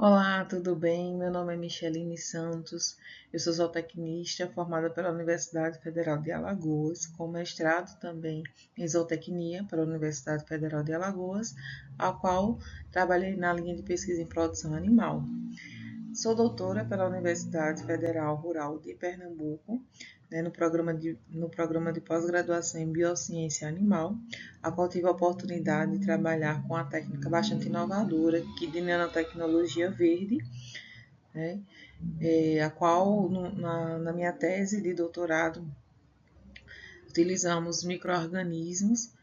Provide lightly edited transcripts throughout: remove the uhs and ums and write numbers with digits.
Olá, tudo bem? Meu nome é Micheline Santos, eu sou zootecnista formada pela Universidade Federal de Alagoas, com mestrado também em zootecnia pela Universidade Federal de Alagoas, a qual trabalhei na linha de pesquisa em produção animal. Sou doutora pela Universidade Federal Rural de Pernambuco, né, no programa de pós-graduação em Biociência Animal, a qual tive a oportunidade de trabalhar com a técnica bastante inovadora que de nanotecnologia verde, né, a qual na minha tese de doutorado utilizamos micro-organismos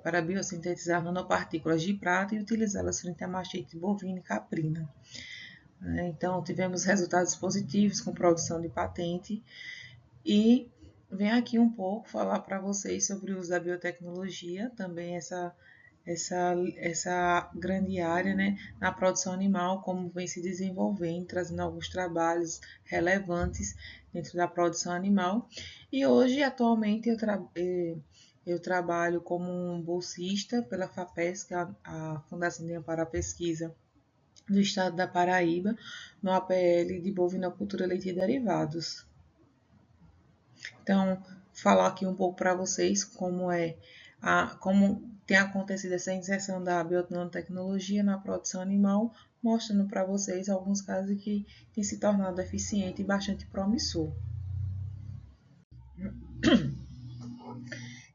para biosintetizar nanopartículas de prata e utilizá-las frente à mastite bovina e caprina. Então, tivemos resultados positivos com produção de patente e venho aqui um pouco falar para vocês sobre o uso da biotecnologia, também essa grande área, né, na produção animal, como vem se desenvolvendo, trazendo alguns trabalhos relevantes dentro da produção animal. E hoje, atualmente, eu trabalho como um bolsista pela FAPESC, a Fundação de Amparo à Pesquisa do estado da Paraíba, no APL de bovinocultura, leite e derivados. Então, falar aqui um pouco para vocês como tem acontecido essa inserção da biotecnologia na produção animal, mostrando para vocês alguns casos que tem se tornado eficiente e bastante promissor.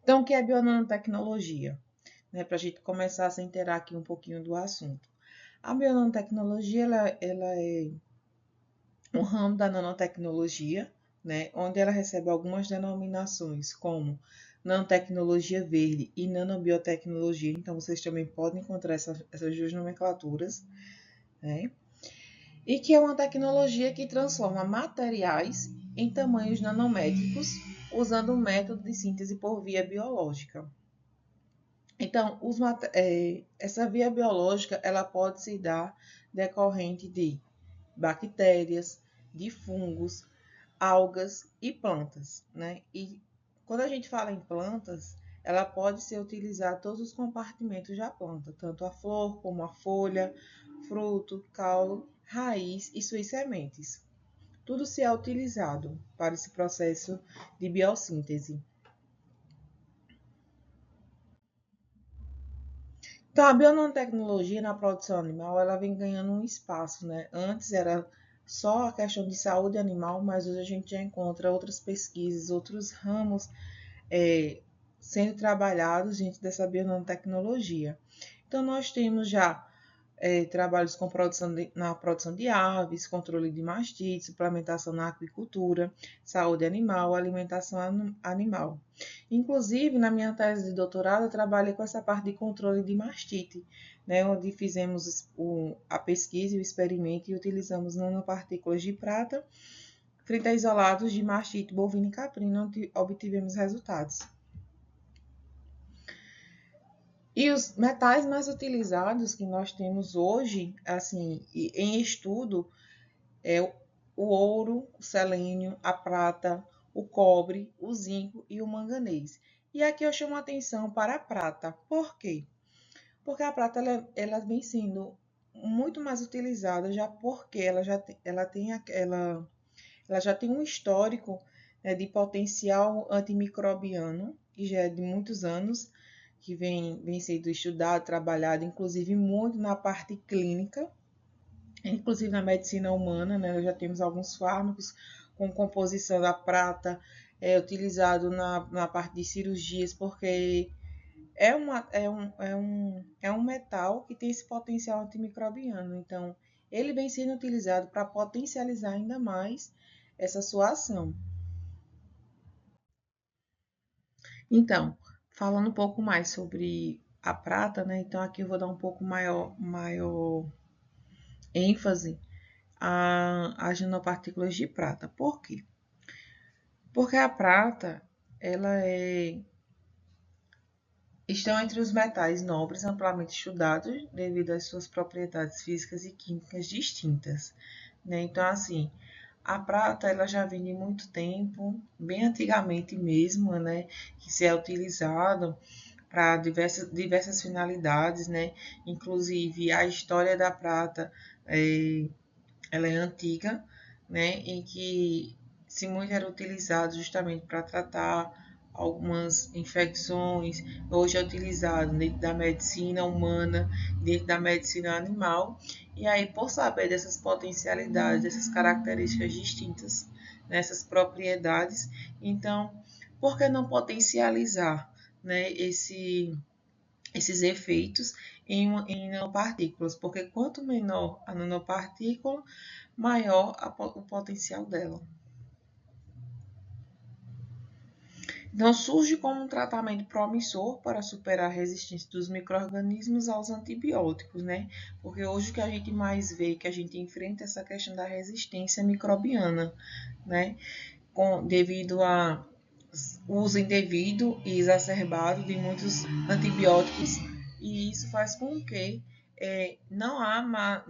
Então, o que é bionanotecnologia? Para a gente começar a se inteirar aqui um pouquinho do assunto. A bionanotecnologia ela é um ramo da nanotecnologia, né, onde ela recebe algumas denominações, como nanotecnologia verde e nanobiotecnologia. Então, vocês também podem encontrar essas duas nomenclaturas, né? E que é uma tecnologia que transforma materiais em tamanhos nanométricos, usando um método de síntese por via biológica. Então, essa via biológica ela pode se dar decorrente de bactérias, de fungos, algas e plantas, né? E quando a gente fala em plantas, ela pode ser utilizada todos os compartimentos da planta, tanto a flor como a folha, fruto, caule, raiz e suas sementes. Tudo se é utilizado para esse processo de biossíntese. Então, a bionanotecnologia na produção animal, ela vem ganhando um espaço, né? Antes era só a questão de saúde animal, mas hoje a gente já encontra outras pesquisas, outros ramos sendo trabalhados dentro dessa bionanotecnologia. Então, nós temos já trabalhos com na produção de aves, controle de mastite, suplementação na aquicultura, saúde animal, alimentação animal. Inclusive, na minha tese de doutorado, eu trabalhei com essa parte de controle de mastite, né, onde fizemos a pesquisa e o experimento e utilizamos nanopartículas de prata frente a isolados de mastite bovina e caprina, onde obtivemos resultados. E os metais mais utilizados que nós temos hoje, assim, em estudo, é o ouro, o selênio, a prata, o cobre, o zinco e o manganês. E aqui eu chamo a atenção para a prata. Por quê? Porque a prata ela vem sendo muito mais utilizada já porque ela já tem um histórico, né, de potencial antimicrobiano, que já é de muitos anos, que vem sendo estudado, trabalhado, inclusive muito na parte clínica, inclusive na medicina humana, né, nós já temos alguns fármacos com composição da prata, utilizado na parte de cirurgias, porque é um metal que tem esse potencial antimicrobiano. Então, ele vem sendo utilizado para potencializar ainda mais essa sua ação. Então, falando um pouco mais sobre a prata, né? Então, aqui eu vou dar um pouco maior ênfase às nanopartículas de prata. Por quê? Porque a prata, ela estão entre os metais nobres amplamente estudados devido às suas propriedades físicas e químicas distintas, né? Então, assim, a prata ela já vem de muito tempo, bem antigamente mesmo, né, que se é utilizado para diversas finalidades, né? Inclusive a história da prata ela é antiga, né? Em que se muito era utilizado justamente para tratar algumas infecções, hoje é utilizado dentro da medicina humana, dentro da medicina animal, e aí por saber dessas potencialidades, dessas características distintas, nessas propriedades, então por que não potencializar, né, esses efeitos em nanopartículas? Porque quanto menor a nanopartícula, maior o potencial dela. Então, surge como um tratamento promissor para superar a resistência dos micro-organismos aos antibióticos, né? Porque hoje o que a gente mais vê, que a gente enfrenta essa questão da resistência microbiana, né? Devido a uso indevido e exacerbado de muitos antibióticos, e isso faz com que não há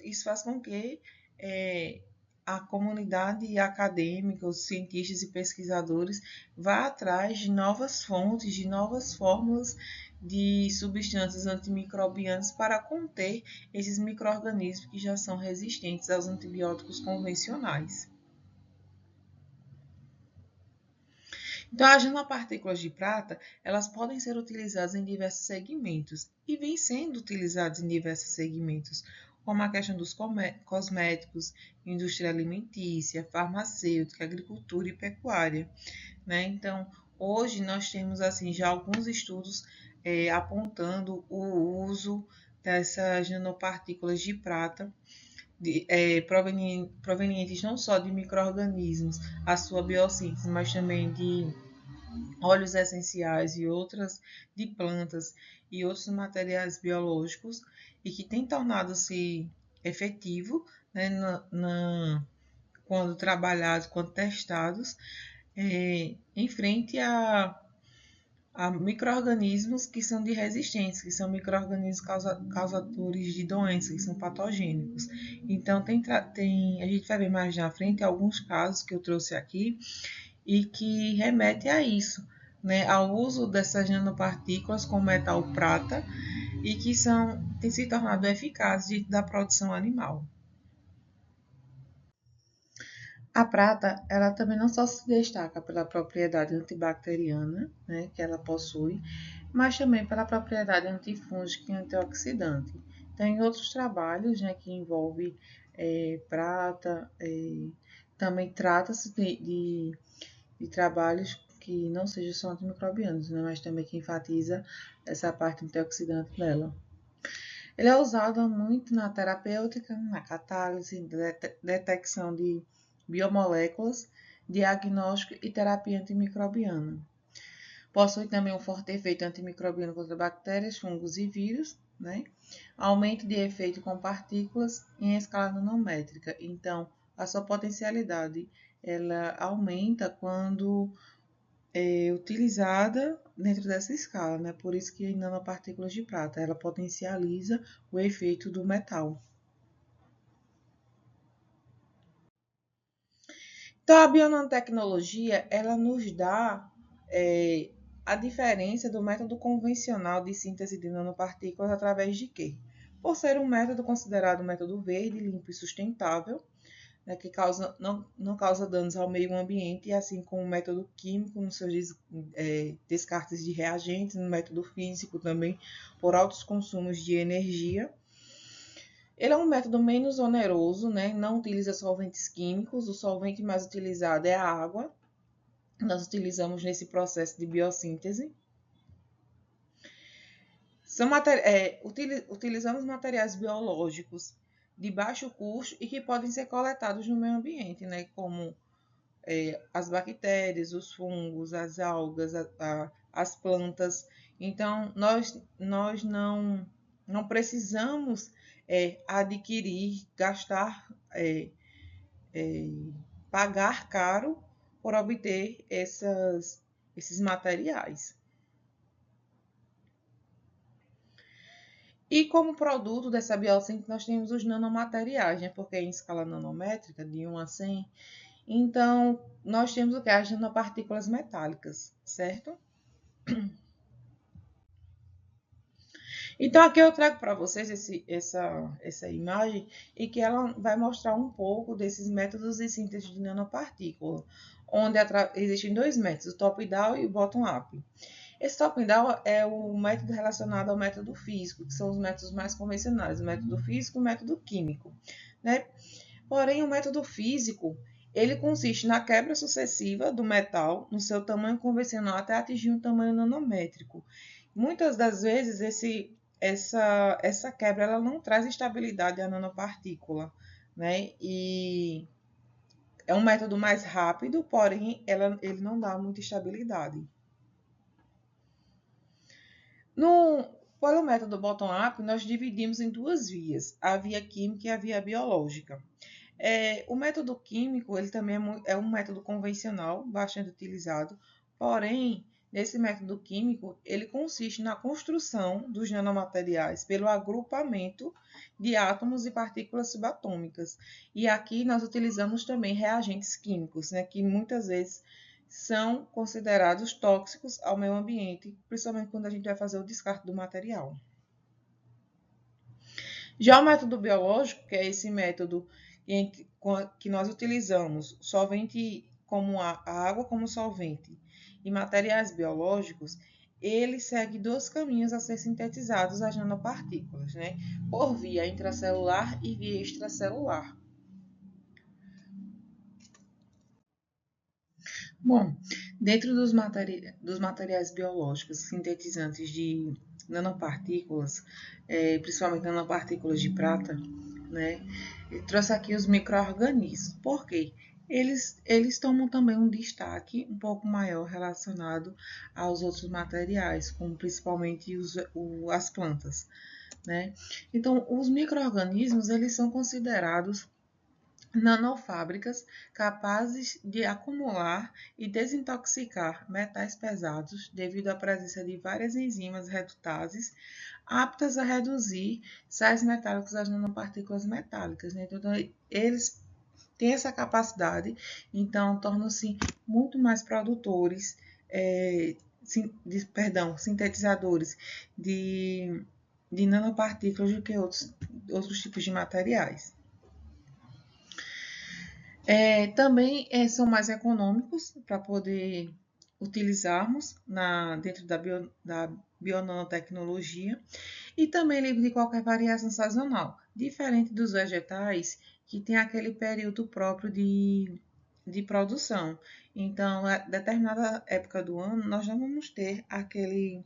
isso faz com que a comunidade acadêmica, os cientistas e pesquisadores vá atrás de novas fontes, de novas fórmulas de substâncias antimicrobianas para conter esses micro-organismos que já são resistentes aos antibióticos convencionais. Então, as nanopartículas de prata, elas podem ser utilizadas em diversos segmentos e vêm sendo utilizadas em diversos segmentos, como a questão dos cosméticos, indústria alimentícia, farmacêutica, agricultura e pecuária, né? Então, hoje nós temos assim já alguns estudos apontando o uso dessas nanopartículas de prata provenientes não só de micro-organismos, a sua biossíntese, mas também de óleos essenciais e outras de plantas e outros materiais biológicos e que tem tornado-se efetivo, né, quando trabalhados, quando testados, em frente a micro-organismos que são de resistência, que são micro-organismos causadores de doenças, que são patogênicos. Então, a gente vai ver mais na frente alguns casos que eu trouxe aqui e que remete a isso, né, ao uso dessas nanopartículas com metal prata e que têm se tornado eficazes da produção animal. A prata, ela também não só se destaca pela propriedade antibacteriana, né, que ela possui, mas também pela propriedade antifúngica e antioxidante. Tem outros trabalhos, né, que envolvem prata, também trata-se de trabalhos que não sejam só antimicrobianos, né, mas também que enfatiza essa parte antioxidante dela. Ele é usado muito na terapêutica, na catálise, detecção de biomoléculas, diagnóstico e terapia antimicrobiana. Possui também um forte efeito antimicrobiano contra bactérias, fungos e vírus, né? Aumento de efeito com partículas em escala nanométrica. Então, a sua potencialidade ela aumenta quando utilizada dentro dessa escala, né? Por isso que em nanopartículas de prata ela potencializa o efeito do metal. Então, a bionanotecnologia, ela nos dá a diferença do método convencional de síntese de nanopartículas através de quê? Por ser um método considerado um método verde, limpo e sustentável, né, que não causa danos ao meio ambiente, assim como o método químico nos seus descartes de reagentes, no método físico também, por altos consumos de energia. Ele é um método menos oneroso, né? Não utiliza solventes químicos, o solvente mais utilizado é a água. Nós utilizamos nesse processo de biossíntese. Utilizamos materiais biológicos de baixo custo e que podem ser coletados no meio ambiente, né? Como as bactérias, os fungos, as algas, as plantas. Então, nós não precisamos adquirir, gastar, pagar caro por obter esses materiais. E como produto dessa biossíntese, nós temos os nanomateriais, né? Porque é em escala nanométrica, de 1 a 100, então nós temos o que? As nanopartículas metálicas, certo? Então, aqui eu trago para vocês essa imagem e que ela vai mostrar um pouco desses métodos de síntese de nanopartícula, onde existem dois métodos, o top-down e o bottom-up. Esse top-down é o método relacionado ao método físico, que são os métodos mais convencionais, o método físico e o método químico, né? Porém, o método físico, ele consiste na quebra sucessiva do metal no seu tamanho convencional até atingir um tamanho nanométrico. Muitas das vezes, essa quebra ela não traz estabilidade à nanopartícula, né? E é um método mais rápido, porém, ele não dá muita estabilidade. No, Pelo método bottom-up, nós dividimos em duas vias, a via química e a via biológica. O método químico, ele também é um método convencional, bastante utilizado, porém, nesse método químico, ele consiste na construção dos nanomateriais pelo agrupamento de átomos e partículas subatômicas. E aqui nós utilizamos também reagentes químicos, né, que muitas vezes são considerados tóxicos ao meio ambiente, principalmente quando a gente vai fazer o descarte do material. Já o método biológico, que é esse método que nós utilizamos solvente como a água como solvente e materiais biológicos, ele segue dois caminhos a ser sintetizados as nanopartículas, né? Por via intracelular e via extracelular. Bom, dentro dos materiais biológicos sintetizantes de nanopartículas, principalmente nanopartículas de prata, né? Eu trouxe aqui os micro-organismos. Por quê? Eles tomam também um destaque um pouco maior relacionado aos outros materiais, como principalmente as plantas, né? Então, os micro-organismos, eles são considerados nanofábricas capazes de acumular e desintoxicar metais pesados devido à presença de várias enzimas redutases aptas a reduzir sais metálicos às nanopartículas metálicas, né? Então, eles têm essa capacidade, então tornam-se muito mais produtores, sintetizadores de nanopartículas do que outros tipos de materiais. Também são mais econômicos para poder utilizarmos dentro da bionanotecnologia e também livre de qualquer variação sazonal, diferente dos vegetais que tem aquele período próprio de produção. Então, a determinada época do ano, nós não vamos ter aquela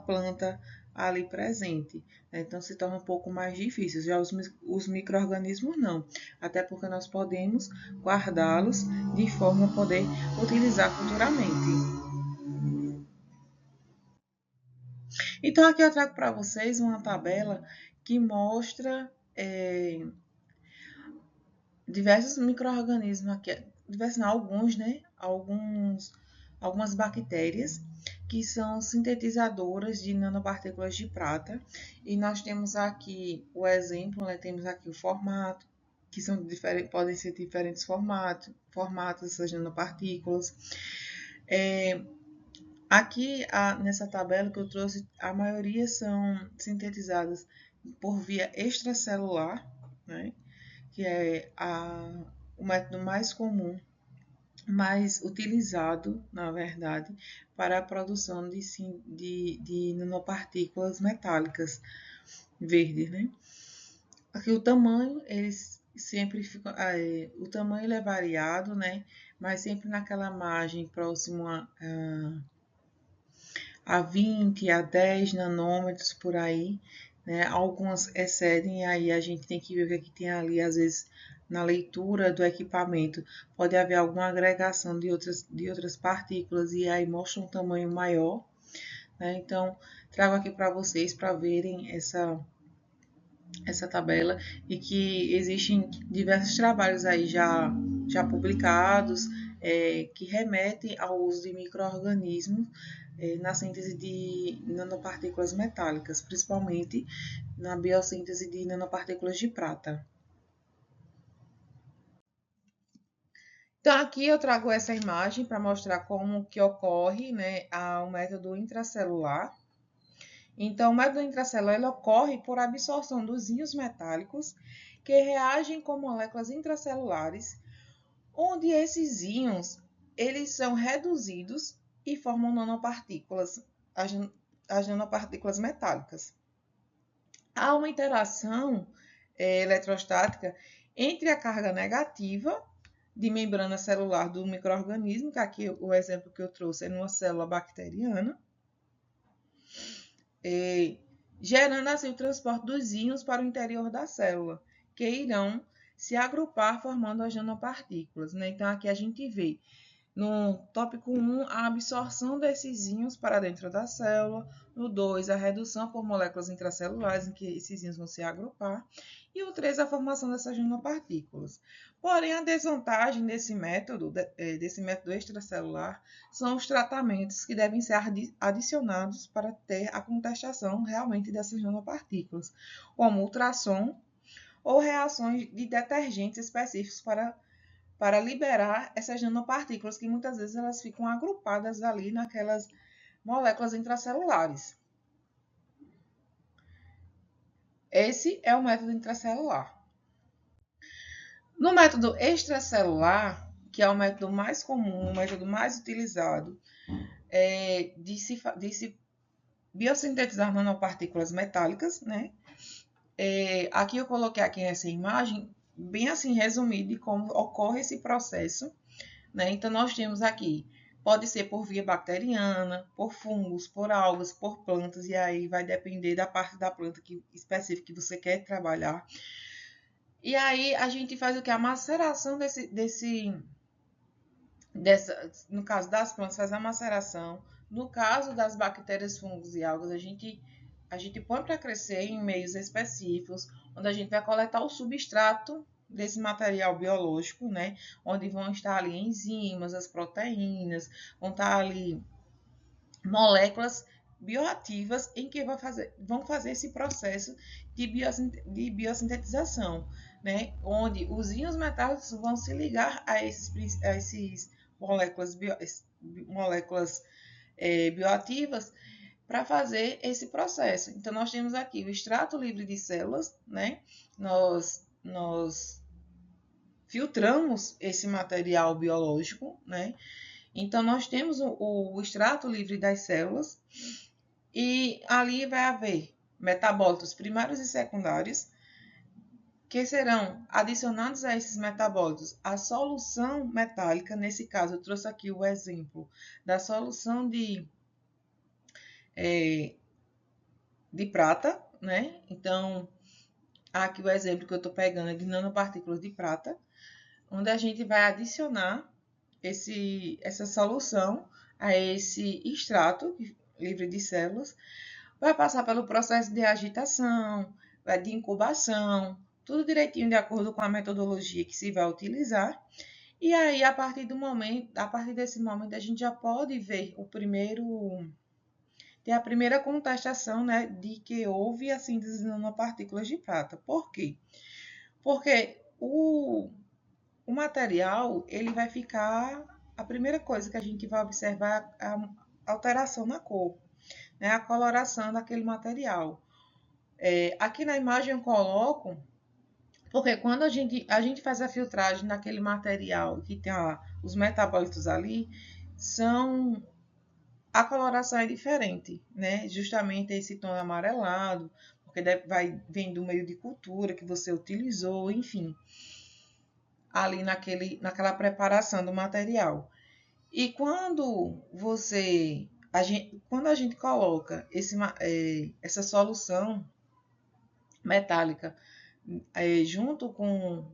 planta ali presente. Né? Então, se torna um pouco mais difícil. Já os micro-organismos, não. Até porque nós podemos guardá-los de forma a poder utilizar futuramente. Então, aqui eu trago para vocês uma tabela que mostra diversos micro-organismos aqui, diversos, não, alguns, né? Algumas bactérias que são sintetizadoras de nanopartículas de prata. E nós temos aqui o exemplo, né? Temos aqui o formato, que podem ser diferentes formatos dessas nanopartículas. Aqui, nessa tabela que eu trouxe, a maioria são sintetizadas por via extracelular, né? Que é o método mais comum, mais utilizado, na verdade, para a produção de nanopartículas metálicas verdes, né? Aqui o tamanho, eles sempre ficam, o tamanho é variado, né? Mas sempre naquela margem próximo a 20, a 10 nanômetros por aí, né? Algumas excedem, e aí a gente tem que ver o que, é que tem ali, às vezes, na leitura do equipamento. Pode haver alguma agregação de outras partículas e aí mostra um tamanho maior, né? Então, trago aqui para vocês para verem essa tabela e que existem diversos trabalhos aí já publicados que remetem ao uso de micro-organismos na síntese de nanopartículas metálicas, principalmente na biossíntese de nanopartículas de prata. Então, aqui eu trago essa imagem para mostrar como que ocorre, né, o método intracelular, Então, o método intracelular ele ocorre por absorção dos íons metálicos que reagem com moléculas intracelulares, onde esses íons eles são reduzidos e formam nanopartículas, as nanopartículas metálicas. Há uma interação eletrostática entre a carga negativa de membrana celular do microorganismo, que aqui o exemplo que eu trouxe é numa célula bacteriana, gerando assim o transporte dos íons para o interior da célula, que irão se agrupar formando as nanopartículas, né? Então aqui a gente vê no tópico 1, a absorção desses íons para dentro da célula. No 2, a redução por moléculas intracelulares, em que esses íons vão se agrupar. E o 3, a formação dessas nanopartículas. Porém, a desvantagem desse método extracelular são os tratamentos que devem ser adicionados para ter a contestação realmente dessas nanopartículas, como ultrassom ou reações de detergentes específicos para liberar essas nanopartículas, que muitas vezes elas ficam agrupadas ali naquelas moléculas intracelulares. Esse é o método intracelular. No método extracelular, que é o método mais comum, o método mais utilizado, de se biosintetizar nanopartículas metálicas, né? Aqui eu coloquei aqui essa imagem, bem assim resumido, de como ocorre esse processo, né? Então, nós temos aqui, pode ser por via bacteriana, por fungos, por algas, por plantas, e aí vai depender da parte da planta específica que você quer trabalhar. E aí a gente faz o que? A maceração no caso das plantas, faz a maceração. No caso das bactérias, fungos e algas, a gente põe para crescer em meios específicos, onde a gente vai coletar o substrato desse material biológico, né? Onde vão estar ali enzimas, as proteínas, vão estar ali moléculas bioativas em que vão fazer esse processo de biosintetização, né? Onde os íons metálicos vão se ligar a esses moléculas bioativas para fazer esse processo. Então, nós temos aqui o extrato livre de células, né? Nós filtramos esse material biológico, né? Então, nós temos o extrato livre das células e ali vai haver metabólitos primários e secundários que serão adicionados a esses metabólitos a solução metálica. Nesse caso, eu trouxe aqui o exemplo da solução de prata, né? Então, aqui o exemplo que eu estou pegando é de nanopartículas de prata, onde a gente vai adicionar essa solução a esse extrato livre de células, vai passar pelo processo de agitação, de incubação, tudo direitinho de acordo com a metodologia que se vai utilizar. E aí, a partir desse momento, a gente já pode ver a primeira contestação, né, de que houve a síntese de nanopartículas de prata. Por quê? Porque o material, ele vai ficar... A primeira coisa que a gente vai observar é a alteração na cor, né, a coloração daquele material. Aqui na imagem eu coloco, porque quando a gente faz a filtragem daquele material que tem os metabólitos ali, a coloração é diferente, né? Justamente esse tom amarelado, porque vem do meio de cultura que você utilizou, enfim, ali naquela preparação do material. E quando a gente coloca essa solução metálica junto com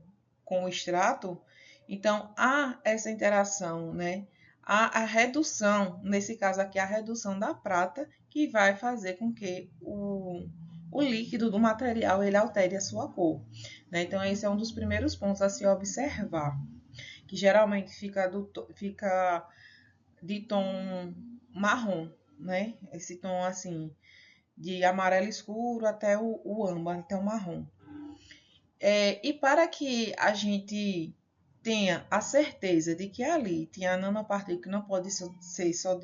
o extrato, então há essa interação, né? Há a redução, nesse caso aqui, a redução da prata, que vai fazer com que o líquido do material ele altere a sua cor, né? Então, esse é um dos primeiros pontos a se observar, que geralmente fica de tom marrom, né? Esse tom assim, de amarelo escuro até o âmbar, então marrom. E para que a gente tenha a certeza de que ali tinha a nanopartícula, que não pode ser só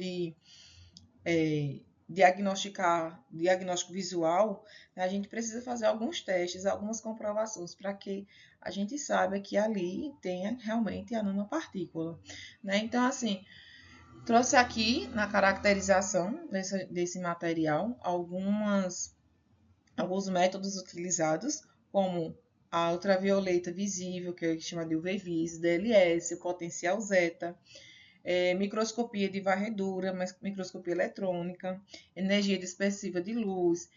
diagnóstico visual, né, a gente precisa fazer alguns testes, algumas comprovações para que a gente saiba que ali tenha realmente a nanopartícula, né? Então, assim, trouxe aqui na caracterização desse material alguns métodos utilizados, como a ultravioleta visível, que a gente chama de UV-Vis, DLS, o potencial zeta, microscopia de varredura, microscopia eletrônica, energia dispersiva de luz,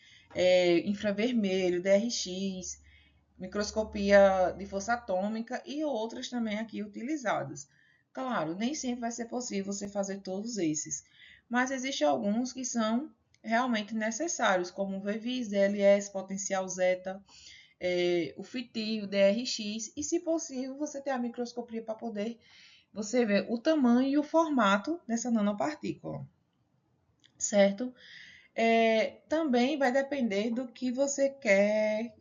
infravermelho, DRX, microscopia de força atômica e outras também aqui utilizadas. Claro, nem sempre vai ser possível você fazer todos esses, mas existem alguns que são realmente necessários, como o VVIS, DLS, potencial zeta, o FITI, o DRX, e se possível você ter a microscopia para poder você ver o tamanho e o formato dessa nanopartícula, certo? Também vai depender do que você quer,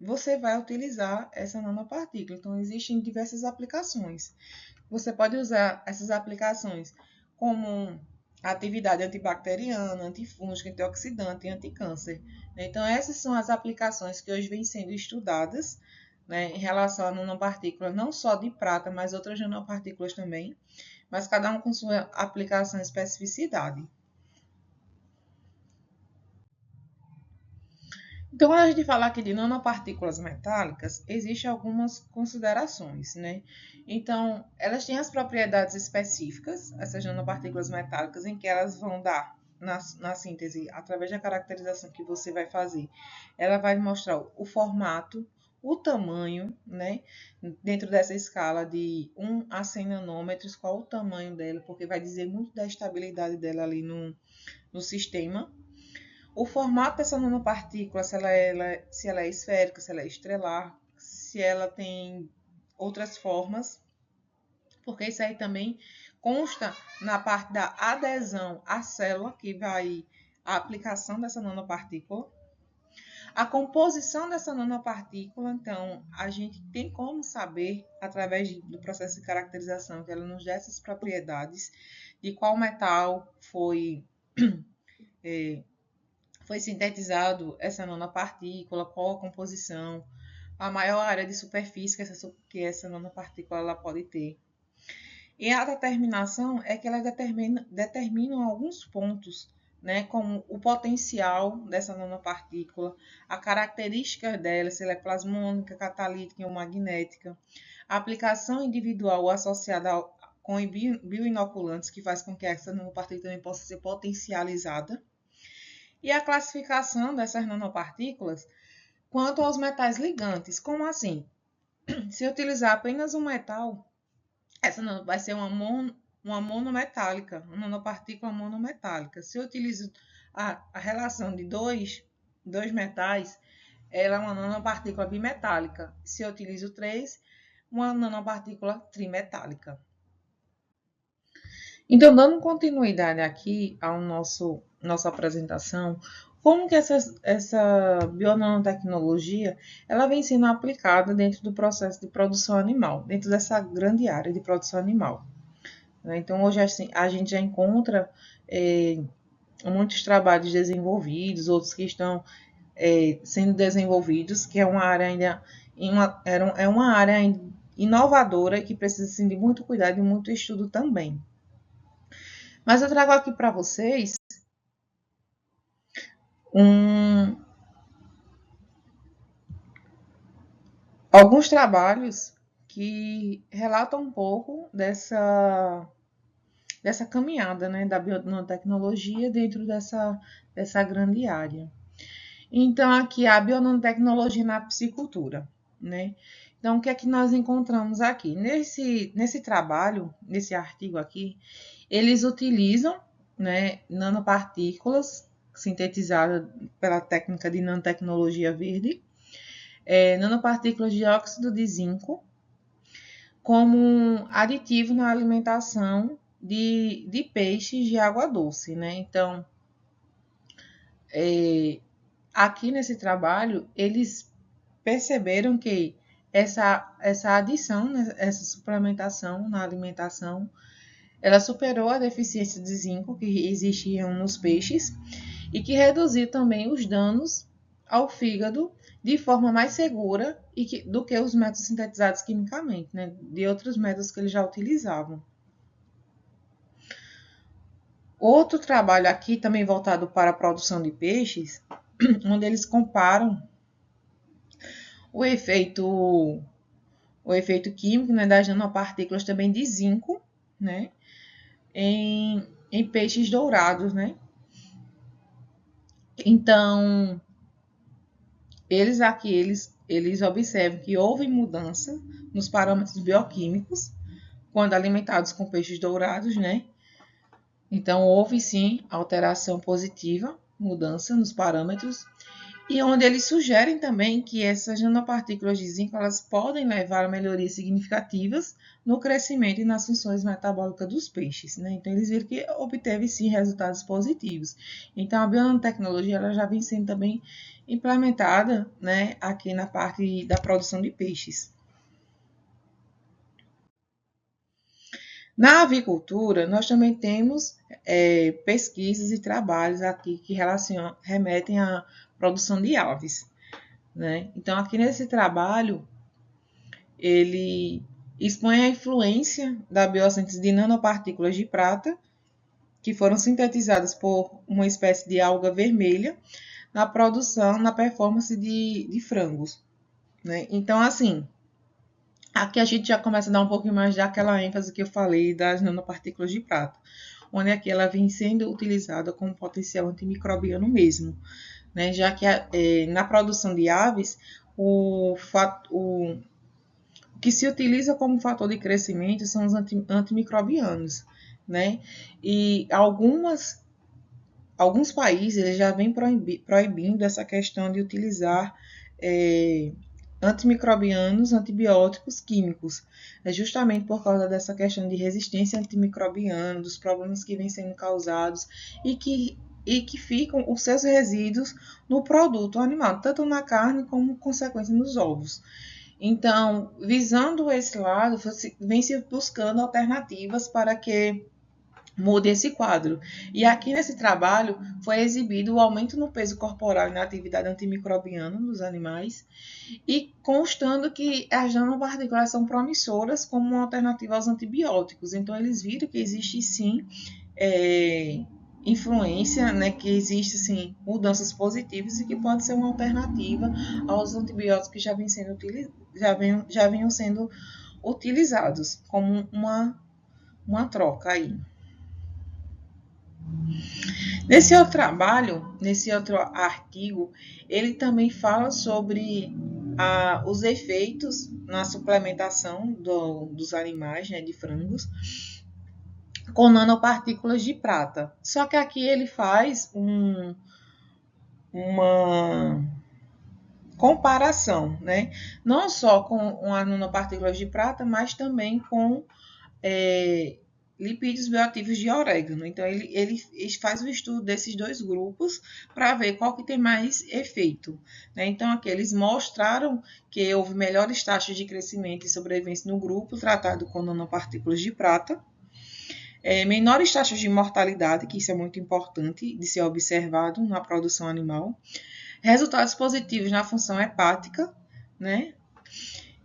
você vai utilizar essa nanopartícula. Então, existem diversas aplicações. Você pode usar essas aplicações como atividade antibacteriana, antifúngica, antioxidante e anticâncer. Então, essas são as aplicações que hoje vêm sendo estudadas, né, em relação à nanopartícula, não só de prata, mas outras nanopartículas também, mas cada um com sua aplicação e especificidade. Então, quando a gente fala aqui de nanopartículas metálicas, existem algumas considerações, né? Então, elas têm as propriedades específicas, essas nanopartículas metálicas, em que elas vão dar na síntese, através da caracterização que você vai fazer, ela vai mostrar o formato, o tamanho, né? Dentro dessa escala de 1 a 100 nanômetros, qual o tamanho dela, porque vai dizer muito da estabilidade dela ali no sistema. O formato dessa nanopartícula, se ela é esférica, se ela é estrelar, se ela tem outras formas, porque isso aí também consta na parte da adesão à célula, que vai a aplicação dessa nanopartícula. A composição dessa nanopartícula, então, a gente tem como saber, através do processo de caracterização, que ela nos dá essas propriedades, de qual metal foi sintetizado essa nanopartícula, qual a composição, a maior área de superfície que essa nanopartícula ela pode ter. E a determinação é que ela determinam alguns pontos, né, como o potencial dessa nanopartícula, a característica dela, se ela é plasmônica, catalítica ou magnética, a aplicação individual ou associada com bioinoculantes, que faz com que essa nanopartícula também possa ser potencializada, e a classificação dessas nanopartículas quanto aos metais ligantes. Como assim? Se eu utilizar apenas um metal, essa não vai ser uma monometálica, uma nanopartícula monometálica. Se eu utilizo a relação de dois metais, ela é uma nanopartícula bimetálica. Se eu utilizo três, uma nanopartícula trimetálica. Então, dando continuidade aqui ao nossa apresentação, como que essa bionanotecnologia ela vem sendo aplicada dentro do processo de produção animal, dentro dessa grande área de produção animal. Então, hoje assim, a gente já encontra muitos trabalhos desenvolvidos, outros que estão sendo desenvolvidos, que é uma área ainda é uma área inovadora que precisa assim, de muito cuidado e muito estudo também. Mas eu trago aqui para vocês alguns trabalhos que relatam um pouco dessa caminhada, né, da bionanotecnologia dentro dessa grande área. Então, aqui a bionanotecnologia na piscicultura, né? Então, o que é que nós encontramos aqui? Nesse trabalho, nesse artigo aqui, eles utilizam, né, nanopartículas sintetizadas pela técnica de nanotecnologia verde, nanopartículas de óxido de zinco, como aditivo na alimentação de peixes de água doce, né? Então, aqui nesse trabalho, eles perceberam que essa adição, né, essa suplementação na alimentação, Ela superou a deficiência de zinco que existiam nos peixes e que reduziu também os danos ao fígado de forma mais segura do que os métodos sintetizados quimicamente, né? De outros métodos que eles já utilizavam. Outro trabalho aqui, também voltado para a produção de peixes, onde eles comparam o efeito químico, né, das nanopartículas também de zinco, né, em peixes dourados, né. Então, eles observam que houve mudança nos parâmetros bioquímicos quando alimentados com peixes dourados, né. Então, houve sim alteração positiva, mudança nos parâmetros, e onde eles sugerem também que essas nanopartículas de zinco elas podem levar a melhorias significativas no crescimento e nas funções metabólicas dos peixes, né? Então, eles viram que obteve sim resultados positivos. Então, a biotecnologia ela já vem sendo também implementada, né, aqui na parte da produção de peixes. Na avicultura, nós também temos pesquisas e trabalhos aqui que remetem à produção de aves, né? Então, aqui nesse trabalho, ele expõe a influência da biossíntese de nanopartículas de prata, que foram sintetizadas por uma espécie de alga vermelha, na produção, na performance de frangos, né? Então, assim, aqui a gente já começa a dar um pouquinho mais daquela ênfase que eu falei das nanopartículas de prata, onde aqui ela vem sendo utilizada como potencial antimicrobiano mesmo, né? Já que na produção de aves, o que se utiliza como fator de crescimento são os antimicrobianos, né? E alguns países eles já vêm proibindo essa questão de utilizar antimicrobianos, antibióticos químicos. É justamente por causa dessa questão de resistência antimicrobiana, dos problemas que vêm sendo causados e que ficam os seus resíduos no produto animal, tanto na carne como consequência nos ovos. Então, visando esse lado, vem se buscando alternativas para que mude esse quadro. E aqui nesse trabalho foi exibido o aumento no peso corporal e na atividade antimicrobiana dos animais e constando que as nanopartículas são promissoras como uma alternativa aos antibióticos. Então, eles viram que existe sim influência, né, que existe sim mudanças positivas e que pode ser uma alternativa aos antibióticos que já vinham sendo utilizados como uma troca aí. Nesse outro trabalho, nesse outro artigo, ele também fala sobre os efeitos na suplementação dos animais, né, de frangos, com nanopartículas de prata. Só que aqui ele faz uma comparação, né? Não só com as nanopartículas de prata, mas também com lipídios bioativos de orégano. Então, ele faz o estudo desses dois grupos para ver qual que tem mais efeito, né? Então, aqui eles mostraram que houve melhores taxas de crescimento e sobrevivência no grupo tratado com nanopartículas de prata, menores taxas de mortalidade, que isso é muito importante de ser observado na produção animal, resultados positivos na função hepática, né?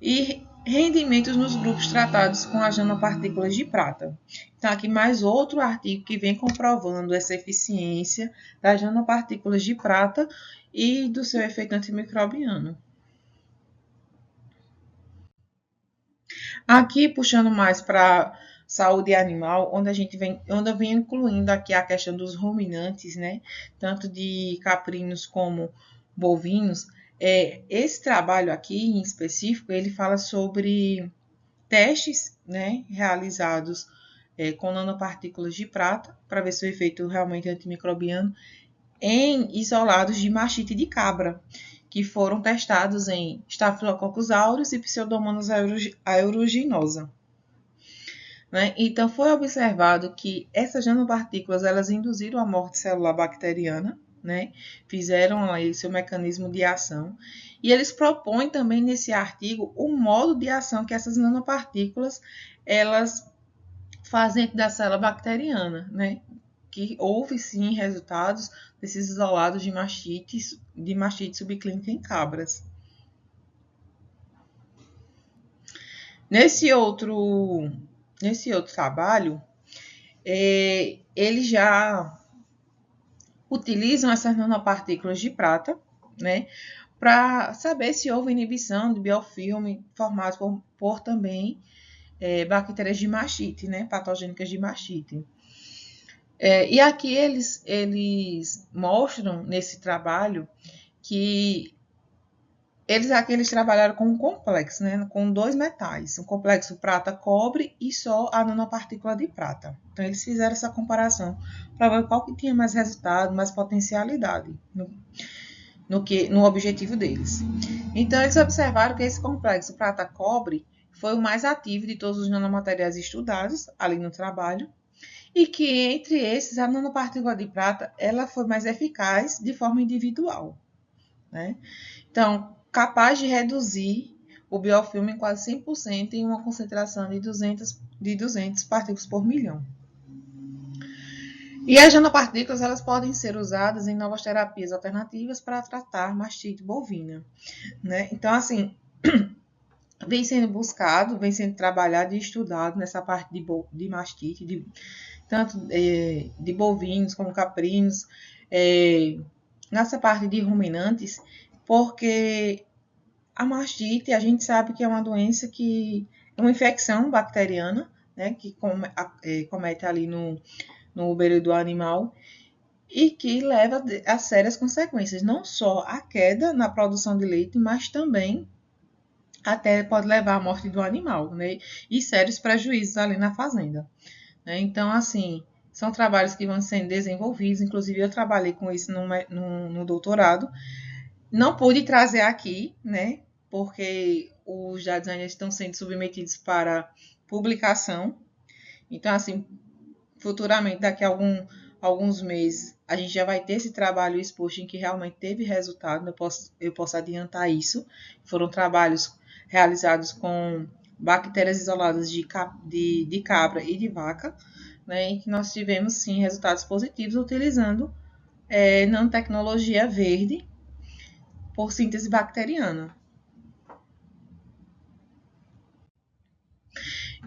E rendimentos nos grupos tratados com as nanopartículas de prata. Então, aqui mais outro artigo que vem comprovando essa eficiência das nanopartículas de prata e do seu efeito antimicrobiano. Aqui, puxando mais para saúde animal, onde eu venho incluindo aqui a questão dos ruminantes, né? Tanto de caprinos como bovinos. Esse trabalho aqui, em específico, ele fala sobre testes, né, realizados com nanopartículas de prata, para ver se o efeito realmente é antimicrobiano, em isolados de mastite de cabra, que foram testados em Staphylococcus aureus e Pseudomonas aeruginosa. Né? Então, foi observado que essas nanopartículas elas induziram a morte celular bacteriana, né? Fizeram aí seu mecanismo de ação. E eles propõem também nesse artigo o modo de ação que essas nanopartículas elas fazem da célula bacteriana, né? Que houve sim resultados desses isolados de mastite subclínica em cabras. Nesse outro trabalho, eles já utilizam essas nanopartículas de prata, né, para saber se houve inibição de biofilme formado por também bactérias de mastite, né, patogênicas de mastite. E aqui eles mostram nesse trabalho que eles trabalharam com um complexo, né, com 2 metais, um complexo prata-cobre e só a nanopartícula de prata. Então, eles fizeram essa comparação para ver qual que tinha mais resultado, mais potencialidade no objetivo deles. Então, eles observaram que esse complexo prata-cobre foi o mais ativo de todos os nanomateriais estudados ali no trabalho, e que entre esses, a nanopartícula de prata ela foi mais eficaz de forma individual, né? Então, capaz de reduzir o biofilme em quase 100% em uma concentração de 200 partículas por milhão. E as nanopartículas elas podem ser usadas em novas terapias alternativas para tratar mastite bovina, né? Então, assim, vem sendo buscado, vem sendo trabalhado e estudado nessa parte de mastite, tanto de bovinos como caprinos, nessa parte de ruminantes, porque a mastite, a gente sabe que é uma doença que é uma infecção bacteriana, né, que comete ali no úbero do animal e que leva a sérias consequências, não só a queda na produção de leite, mas também até pode levar à morte do animal, né, e sérios prejuízos ali na fazenda, né. Então, assim, são trabalhos que vão sendo desenvolvidos, inclusive eu trabalhei com isso no doutorado. Não pude trazer aqui, né, porque os dados ainda estão sendo submetidos para publicação. Então, assim, futuramente, daqui a alguns meses, a gente já vai ter esse trabalho exposto em que realmente teve resultado. Eu posso adiantar isso. Foram trabalhos realizados com bactérias isoladas de cabra e de vaca, né, em que nós tivemos, sim, resultados positivos utilizando nanotecnologia verde por síntese bacteriana.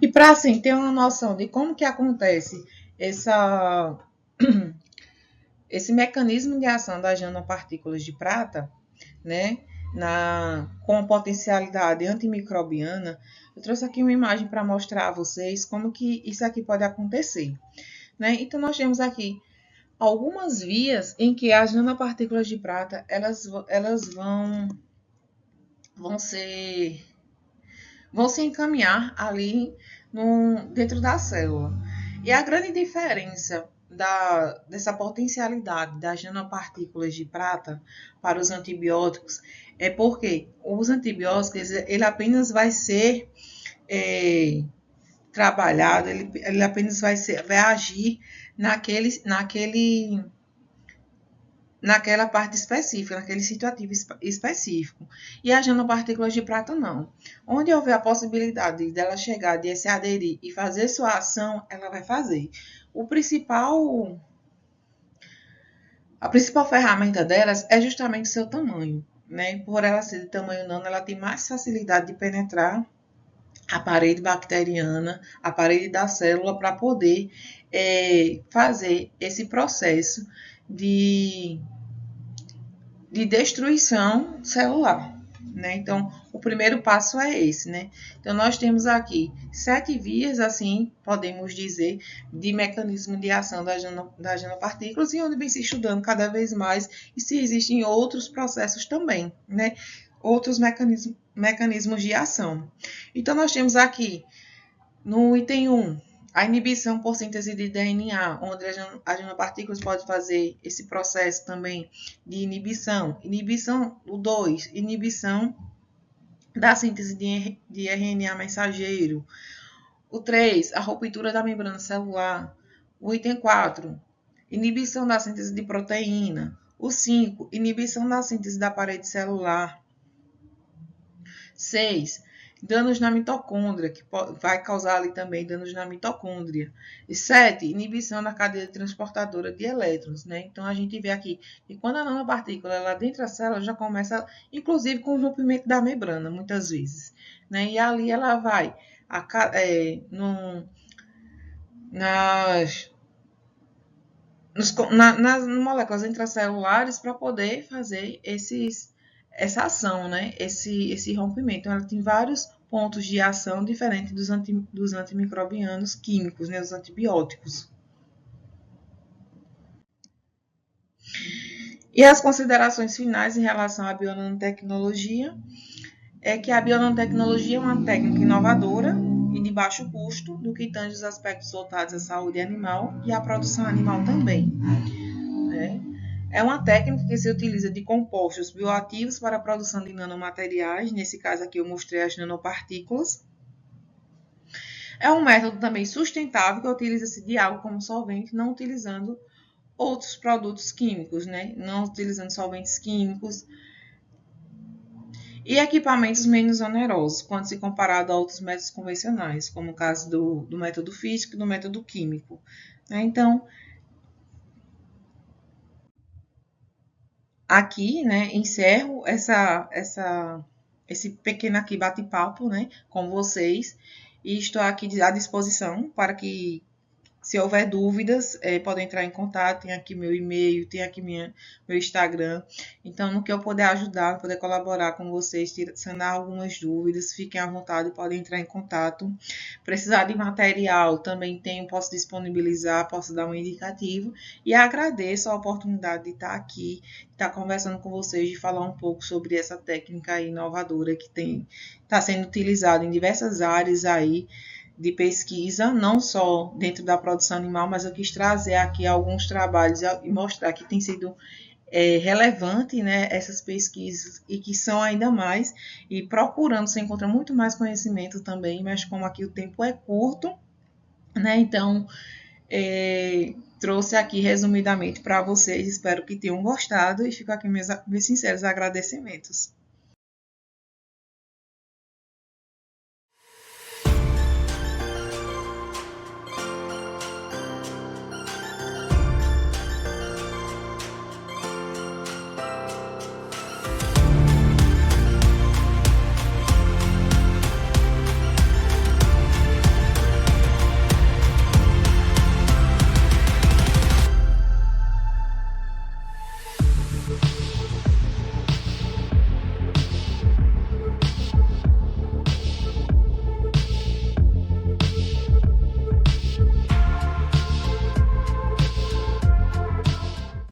E para assim ter uma noção de como que acontece esse mecanismo de ação das nanopartículas de prata, né, com potencialidade antimicrobiana, eu trouxe aqui uma imagem para mostrar a vocês como que isso aqui pode acontecer, né? Então nós temos aqui algumas vias em que as nanopartículas de prata elas vão se encaminhar ali dentro da célula. E a grande diferença dessa potencialidade das nanopartículas de prata para os antibióticos é porque os antibióticos ele apenas vai ser trabalhado, ele apenas vai agir naquela parte específica, naquele situativo específico. E as nanopartículas de prata não. Onde houver a possibilidade dela chegar, de se aderir e fazer sua ação, ela vai fazer. A principal ferramenta delas é justamente seu tamanho, né? Por ela ser de tamanho nano, ela tem mais facilidade de penetrar a parede bacteriana, a parede da célula, para poder fazer esse processo de destruição celular, né? Então, o primeiro passo é esse, né? Então, nós temos aqui 7 vias, assim, podemos dizer, de mecanismo de ação das nanopartículas, e onde vem se estudando cada vez mais e se existem outros processos também, né? Outros mecanismos de ação. Então, nós temos aqui, no item 1, a inibição por síntese de DNA, onde as nanopartículas podem fazer esse processo também de inibição. Inibição, o 2, inibição da síntese de RNA mensageiro. O 3, a ruptura da membrana celular. O item 4, inibição da síntese de proteína. O 5, inibição da síntese da parede celular. 6, danos na mitocôndria, que vai causar ali também danos na mitocôndria. E 7, inibição da cadeia transportadora de elétrons, né? Então, a gente vê aqui que quando a nanopartícula ela dentro da célula, já começa, inclusive, com o rompimento da membrana, muitas vezes, né? E ali ela vai nas, nas moléculas intracelulares para poder fazer essa ação, né? Esse rompimento. Então, ela tem vários pontos de ação diferentes dos antimicrobianos químicos, né? Os antibióticos. E as considerações finais em relação à bionanotecnologia é que a bionanotecnologia é uma técnica inovadora e de baixo custo no que tange os aspectos voltados à saúde animal e à produção animal também. Né? É uma técnica que se utiliza de compostos bioativos para a produção de nanomateriais, nesse caso aqui eu mostrei as nanopartículas. É um método também sustentável que utiliza-se de água como solvente, não utilizando outros produtos químicos, né? Não utilizando solventes químicos e equipamentos menos onerosos, quando se comparado a outros métodos convencionais, como o caso do método físico e do método químico. Então, aqui, né, encerro esse pequeno aqui bate-papo, né, com vocês, e estou aqui à disposição para que, se houver dúvidas, podem entrar em contato, tem aqui meu e-mail, tem aqui meu Instagram. Então, no que eu puder ajudar, poder colaborar com vocês, sanar algumas dúvidas, fiquem à vontade, podem entrar em contato. Precisar de material, também tenho, posso disponibilizar, posso dar um indicativo. E agradeço a oportunidade de estar aqui, de estar conversando com vocês, de falar um pouco sobre essa técnica inovadora que está sendo utilizada em diversas áreas aí, de pesquisa, não só dentro da produção animal, mas eu quis trazer aqui alguns trabalhos e mostrar que tem sido relevante, né, essas pesquisas e que são ainda mais, e procurando se encontra muito mais conhecimento também, mas como aqui o tempo é curto, né, então trouxe aqui resumidamente para vocês, espero que tenham gostado e fico aqui meus sinceros agradecimentos.